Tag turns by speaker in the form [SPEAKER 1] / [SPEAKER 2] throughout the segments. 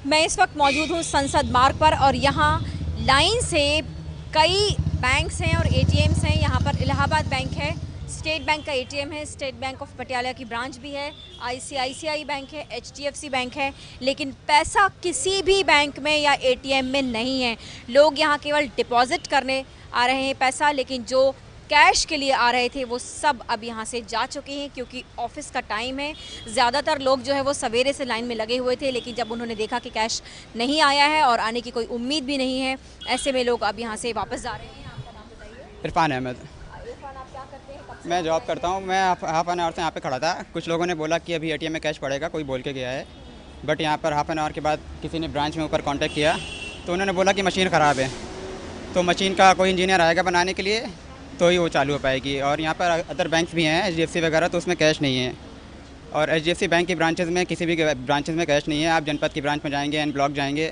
[SPEAKER 1] मैं इस वक्त मौजूद हूँ संसद मार्ग पर और यहाँ लाइन से कई बैंक्स हैं और एटीएम्स हैं। यहाँ पर इलाहाबाद बैंक है, स्टेट बैंक का एटीएम है, स्टेट बैंक ऑफ पटियाला की ब्रांच भी है, आईसीआईसीआई बैंक है, एचडीएफसी बैंक है, लेकिन पैसा किसी भी बैंक में या एटीएम में नहीं है। लोग यहाँ केवल डिपॉजिट करने आ रहे हैं पैसा, लेकिन जो कैश के लिए आ रहे थे वो सब अब यहाँ से जा चुके हैं क्योंकि ऑफिस का टाइम है। ज़्यादातर लोग जो है वो सवेरे से लाइन में लगे हुए थे, लेकिन जब उन्होंने देखा कि कैश नहीं आया है और आने की कोई उम्मीद भी नहीं है, ऐसे में लोग अब यहाँ से वापस जा रहे हैं। आपका नाम बताइए।
[SPEAKER 2] इरफान अहमद।
[SPEAKER 1] इरफान, आप क्या करते हैं? कब से
[SPEAKER 2] मैं जॉब करता हूँ। मैं हाफ एन आवर से यहाँ पे खड़ा था। कुछ लोगों ने बोला कि अभी एटीएम में कैश पड़ेगा, कोई बोल के गया है। बट यहाँ पर हाफ एन आवर के बाद किसी ने ब्रांच में ऊपर कांटेक्ट किया तो उन्होंने बोला कि मशीन ख़राब है, तो मशीन का कोई इंजीनियर आएगा बनाने के लिए तो ही वो चालू हो पाएगी। और यहाँ पर अदर बैंक्स भी हैं, एचडीएफसी वगैरह, तो उसमें कैश नहीं है। और एचडीएफसी बैंक की ब्रांचेस में किसी भी ब्रांचेस में कैश नहीं है। आप जनपद की ब्रांच में जाएंगे, एन ब्लॉक जाएंगे,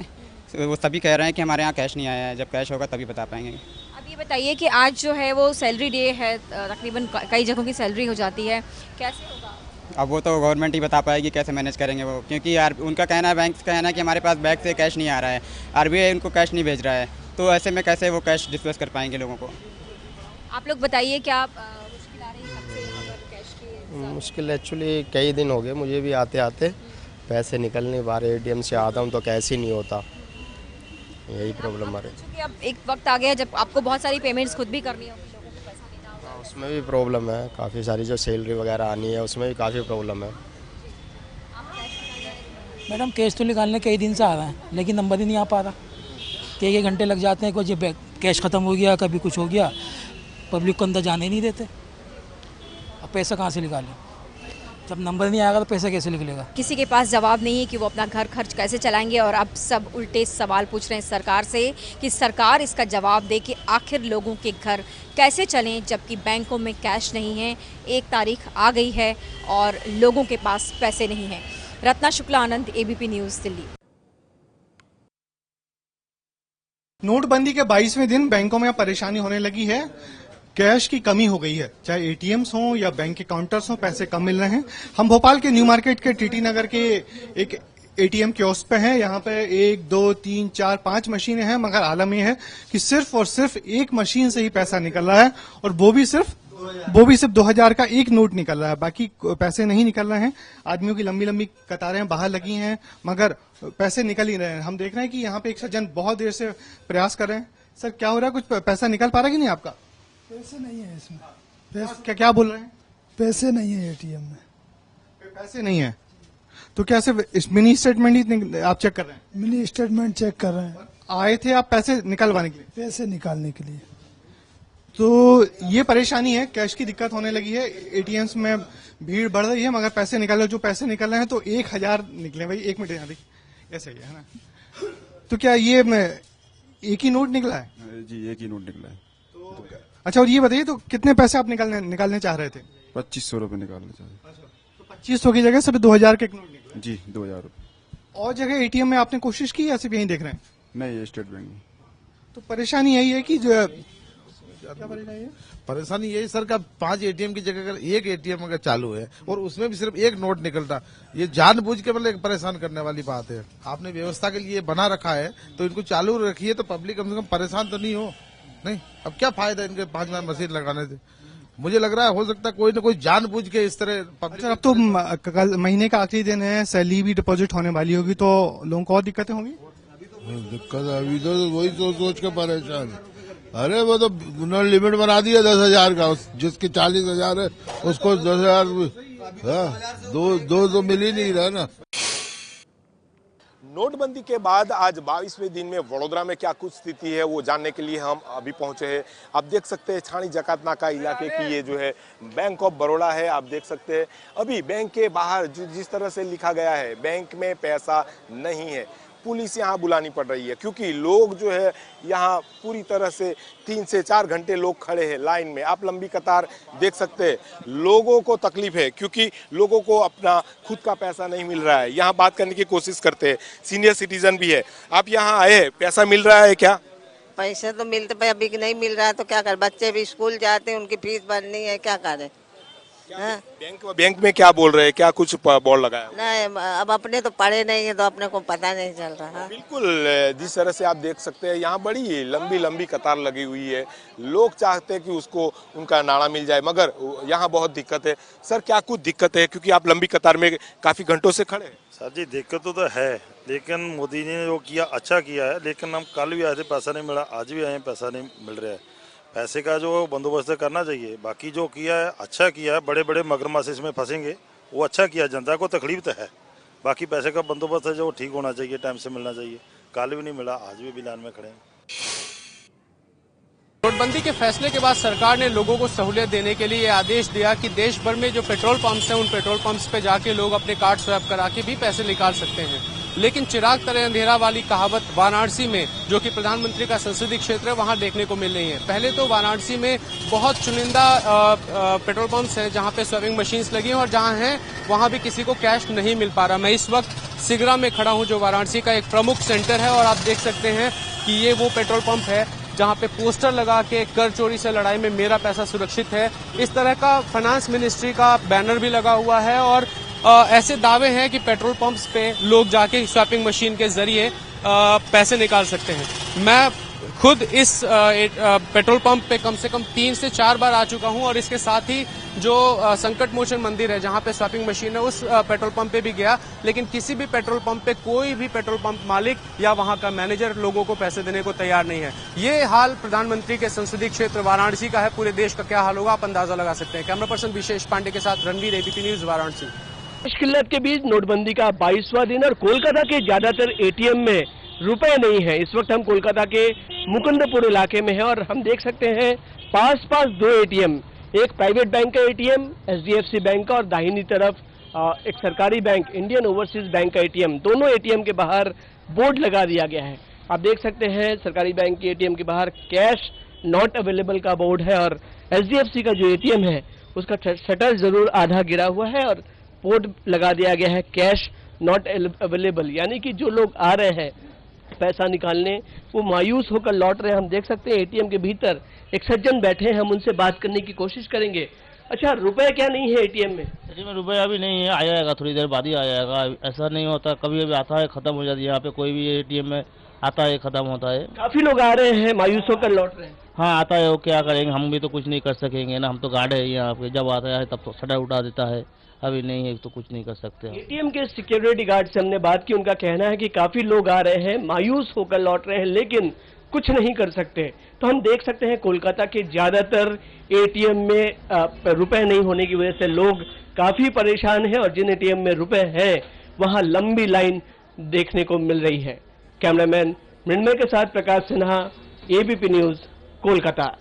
[SPEAKER 2] वो सभी कह रहे हैं कि हमारे यहाँ कैश नहीं आया है। जब कैश होगा तभी बता पाएंगे।
[SPEAKER 1] अब ये बताइए कि आज जो है वो सैलरी डे है, तकरीबन कई जगहों की सैलरी हो जाती है, कैसे होगा?
[SPEAKER 2] अब वो तो गवर्नमेंट ही बता पाएगी कैसे मैनेज करेंगे वो, क्योंकि यार उनका कहना है, बैंक का कहना है कि हमारे पास बैंक से कैश नहीं आ रहा है, आरबीआई उनको कैश नहीं भेज रहा है, तो ऐसे में कैसे वो कैश डिस्पर्स कर पाएंगे लोगों को।
[SPEAKER 1] आप लोग बताइए क्या मुश्किल आ रही है कब से यहाँ पर कैश की?
[SPEAKER 3] मुश्किल एक्चुअली कई दिन हो गए मुझे भी आते आते, पैसे निकल नहीं पा रहे। एटीएम से आता हूँ तो कैश ही नहीं होता, यही प्रॉब्लम आ रही है।
[SPEAKER 1] क्योंकि अब एक वक्त आ गया जब आपको बहुत सारी पेमेंट्स खुद भी करनी होगी, लोगों को पैसा देना होगा।
[SPEAKER 3] उसमें भी प्रॉब्लम है, काफ़ी सारी जो सैलरी वगैरह आनी है उसमें भी काफ़ी प्रॉब्लम है।
[SPEAKER 4] मैडम कैश तो निकालने कई दिन से आ रहा है, लेकिन नंबर ही नहीं आ पा रहा। कई घंटे लग जाते हैं, कुछ कैश ख़त्म हो गया, कभी कुछ हो गया, पब्लिक को अंदर जाने नहीं देते। अब पैसा कहाँ से निकालें? जब नंबर नहीं आएगा तो पैसा कैसे निकलेगा?
[SPEAKER 1] किसी के पास जवाब नहीं है कि वो अपना घर खर्च कैसे चलाएंगे, और अब सब उल्टे सवाल पूछ रहे हैं सरकार से कि सरकार इसका जवाब दे कि आखिर लोगों के घर कैसे चलें जबकि बैंकों में कैश नहीं है। 1 तारीख आ गई है और लोगों के पास पैसे नहीं हैं। रत्ना शुक्ला आनंद, एबीपी न्यूज़, दिल्ली।
[SPEAKER 5] नोटबंदी के 22वें दिन बैंकों में परेशानी होने लगी है। कैश की कमी हो गई है, चाहे एटीएम्स हों या बैंक के काउंटर्स हों, पैसे कम मिल रहे हैं। हम भोपाल के न्यू मार्केट के टीटी नगर के एक एटीएम कियोस्क पे हैं। यहाँ पे 1, 2, 3, 4, 5 मशीनें हैं, मगर आलम यह है कि सिर्फ और सिर्फ एक मशीन से ही पैसा निकल रहा है, और वो भी सिर्फ 2000 का एक नोट निकल रहा है, बाकी पैसे नहीं निकल रहे हैं। आदमियों की लंबी लंबी कतारें बाहर लगी हैं, मगर पैसे निकल ही रहे हैं। हम देख रहे हैं कि यहाँ पे एक सज्जन बहुत देर से प्रयास कर रहे हैं। सर, क्या हो रहा है? कुछ पैसा निकल पा रहा है कि नहीं आपका?
[SPEAKER 6] पैसे नहीं है इसमें।
[SPEAKER 5] क्या बोल रहे हैं?
[SPEAKER 6] पैसे नहीं है एटीएम में।
[SPEAKER 5] पैसे नहीं है तो क्या सिर्फ मिनी स्टेटमेंट ही आप चेक कर रहे हैं?
[SPEAKER 6] मिनी स्टेटमेंट चेक कर रहे हैं।
[SPEAKER 5] आए थे आप पैसे निकलवाने के लिए?
[SPEAKER 6] पैसे निकालने के लिए।
[SPEAKER 5] तो ये परेशानी है, कैश की दिक्कत होने लगी है। एटीएम्स में भीड़ बढ़ रही है, मगर पैसे निकालो, जो पैसे निकल रहे हैं तो 1000 निकले भाई। 1 मिनट यहाँ देखिए, ऐसे ही है ना? तो क्या ये एक ही नोट निकला है?
[SPEAKER 7] जी, एक ही नोट निकला है।
[SPEAKER 5] अच्छा, और ये बताइए, तो कितने पैसे आप निकालने चाह रहे थे?
[SPEAKER 7] 2500 रुपये निकालना चाहिए।
[SPEAKER 5] तो 2500 की जगह सिर्फ 2000 के एक नोट निकले?
[SPEAKER 7] जी, 2000 रुपये।
[SPEAKER 5] और जगह एटीएम में आपने कोशिश की या सिर्फ यहीं देख रहे हैं?
[SPEAKER 7] नहीं, ये स्टेट बैंक में।
[SPEAKER 5] तो परेशानी यही है कि जो क्या परेशानी है?
[SPEAKER 8] परेशानी यही सर का 5 एटीएम की जगह अगर एक एटीएम अगर चालू है और उसमें भी सिर्फ एक नोट निकलता, ये जानबूझ के मतलब परेशान करने वाली बात है। आपने व्यवस्था के लिए बना रखा है तो इनको चालू रखिए, तो पब्लिक कम से कम परेशान तो नहीं हो। नहीं, अब क्या फायदा इनके 5 मशीन लगाने से? मुझे लग रहा है हो सकता है कोई न कोई जानबूझ के इस तरह पब्लिक।
[SPEAKER 5] अच्छा, अब तो कल महीने का आखिरी दिन है, सैलरी भी डिपॉजिट होने वाली होगी, तो लोगों को और दिक्कतें होंगी?
[SPEAKER 9] दिक्कत अभी तो वही सोच के परेशान। अरे वो तो उन्होंने लिमिट बना दिया 10,000 का, जिसकी 40,000 है उसको 10,000। दो तो मिल ही नहीं रहा ना।
[SPEAKER 10] नोटबंदी के बाद आज 22वें दिन में वडोदरा में क्या कुछ स्थिति है वो जानने के लिए हम अभी पहुंचे हैं। आप देख सकते हैं छाणी जकात नाका इलाके की ये जो है बैंक ऑफ बड़ौदा है। आप देख सकते हैं अभी बैंक के बाहर जिस तरह से लिखा गया है बैंक में पैसा नहीं है, पुलिस यहाँ बुलानी पड़ रही है क्योंकि लोग जो है यहाँ पूरी तरह से 3 से 4 घंटे लोग खड़े हैं लाइन में। आप लंबी कतार देख सकते हैं। लोगों को तकलीफ है क्योंकि लोगों को अपना खुद का पैसा नहीं मिल रहा है। यहाँ बात करने की कोशिश करते हैं, सीनियर सिटीजन भी है। आप यहाँ आए, पैसा मिल रहा है क्या?
[SPEAKER 11] पैसे तो मिलते पे अभी नहीं मिल रहा है तो क्या कर, बच्चे भी स्कूल जाते हैं, उनकी फीस भरनी है, क्या करें?
[SPEAKER 10] बैंक में क्या बोल रहे हैं, क्या कुछ बोर्ड लगाया?
[SPEAKER 11] नहीं, अब अपने तो पढ़े नहीं है तो अपने को पता नहीं चल रहा।
[SPEAKER 10] बिल्कुल, जिस तरह से आप देख सकते हैं यहाँ बड़ी लंबी लंबी कतार लगी हुई है। लोग चाहते हैं कि उसको उनका नाड़ा मिल जाए, मगर यहाँ बहुत दिक्कत है। सर, क्या कुछ दिक्कत है, क्योंकि आप लंबी कतार में काफी घंटों से खड़े हैं?
[SPEAKER 12] सर जी, दिक्कत तो है, लेकिन मोदी ने जो किया अच्छा किया है। लेकिन हम कल भी आए थे, पैसा नहीं मिला, आज भी आए, पैसा नहीं मिल रहा है। पैसे का जो बंदोबस्त करना चाहिए। बाकी जो किया है अच्छा किया है, बड़े बड़े मगरमच्छ इसमें फंसेंगे, वो अच्छा किया। जनता को तकलीफ तो है, बाकी पैसे का बंदोबस्त है जो ठीक होना चाहिए, टाइम से मिलना चाहिए। कल भी नहीं मिला, आज भी लाइन में खड़े हैं।
[SPEAKER 13] नोटबंदी के फैसले के बाद सरकार ने लोगों को सहूलियत देने के लिए आदेश दिया कि देश भर में जो पेट्रोल पंप्स हैं उन पेट्रोल पंप्स पे जाके लोग अपने कार्ड स्वैप करा के भी पैसे निकाल सकते हैं। लेकिन चिराग तले अंधेरा वाली कहावत वाराणसी में, जो कि प्रधानमंत्री का संसदीय क्षेत्र है, वहां देखने को मिल रही है। पहले तो वाराणसी में बहुत चुनिंदा पेट्रोल पंप्स हैं जहां पे स्वैपिंग मशीन्स लगी हैं, और जहां हैं वहां भी किसी को कैश नहीं मिल पा रहा। मैं इस वक्त सिगरा में खड़ा हूं, जो वाराणसी का एक प्रमुख सेंटर है, और आप देख सकते हैं कि ये वो पेट्रोल पंप है जहां पे पोस्टर लगा के कर चोरी से लड़ाई में मेरा पैसा सुरक्षित है, इस तरह का फाइनेंस मिनिस्ट्री का बैनर भी लगा हुआ है। और ऐसे दावे हैं कि पेट्रोल पंप्स पे लोग जाके स्वैपिंग मशीन के जरिए पैसे निकाल सकते हैं। मैं खुद इस पेट्रोल पंप पे कम से कम 3 से 4 बार आ चुका हूं, और इसके साथ ही जो संकट मोचन मंदिर है जहां पे स्वैपिंग मशीन है, उस पेट्रोल पंप पे भी गया। लेकिन किसी भी पेट्रोल पंप पे कोई भी पेट्रोल पंप मालिक या वहां का मैनेजर लोगों को पैसे देने को तैयार नहीं है। ये हाल प्रधानमंत्री के संसदीय क्षेत्र वाराणसी का है। पूरे देश का क्या हाल होगा आप अंदाजा लगा सकते हैं। कैमरा पर्सन विशेष पांडे के साथ रणवीर, एबीपी न्यूज, वाराणसी।
[SPEAKER 14] मुश्किलात के बीच नोटबंदी का 22वां दिन, और कोलकाता के ज्यादातर एटीएम में रुपए नहीं है। इस वक्त हम कोलकाता के मुकुंदपुर इलाके में हैं, और हम देख सकते हैं पास 2 एटीएम, एक प्राइवेट बैंक का एटीएम एचडीएफसी बैंक का, और दाहिनी तरफ एक सरकारी बैंक इंडियन ओवरसीज बैंक का एटीएम। दोनों एटीएम के बाहर बोर्ड लगा दिया गया है। आप देख सकते हैं सरकारी बैंक के एटीएम के बाहर कैश नॉट अवेलेबल का बोर्ड है, और एचडीएफसी का जो एटीएम है उसका शटर जरूर आधा गिरा हुआ है, और बोर्ड लगा दिया गया है कैश नॉट अवेलेबल। यानी कि जो लोग आ रहे हैं पैसा निकालने, वो मायूस होकर लौट रहे हैं। हम देख सकते हैं एटीएम के भीतर एक सज्जन बैठे हैं, हम उनसे बात करने की कोशिश करेंगे। अच्छा, रुपए क्या नहीं है एटीएम में?
[SPEAKER 15] एटीएम में रुपया अभी नहीं है, आ जाएगा थोड़ी देर बाद ही आ जाएगा। ऐसा नहीं होता, कभी कभी आता है खत्म हो जाती है। यहाँ पे कोई भी एटीएम में आता है खत्म होता है।
[SPEAKER 14] काफी लोग आ रहे हैं, मायूस होकर लौट रहे हैं।
[SPEAKER 15] हाँ, आता है, वो क्या करेंगे, हम भी तो कुछ नहीं कर सकेंगे ना, हम तो गार्ड है यहाँ पे। जब आता है तब तो शटर उठा देता है, अभी नहीं है तो कुछ नहीं कर सकते।
[SPEAKER 14] एटीएम के सिक्योरिटी गार्ड से हमने बात की, उनका कहना है कि काफी लोग आ रहे हैं, मायूस होकर लौट रहे हैं, लेकिन कुछ नहीं कर सकते। तो हम देख सकते हैं कोलकाता के ज्यादातर एटीएम में रुपए नहीं होने की वजह से लोग काफी परेशान हैं, और जिन एटीएम में रुपए हैं वहां लंबी लाइन देखने को मिल रही है। कैमरामैन मृण्मय के साथ प्रकाश सिन्हा, एबीपी न्यूज, कोलकाता।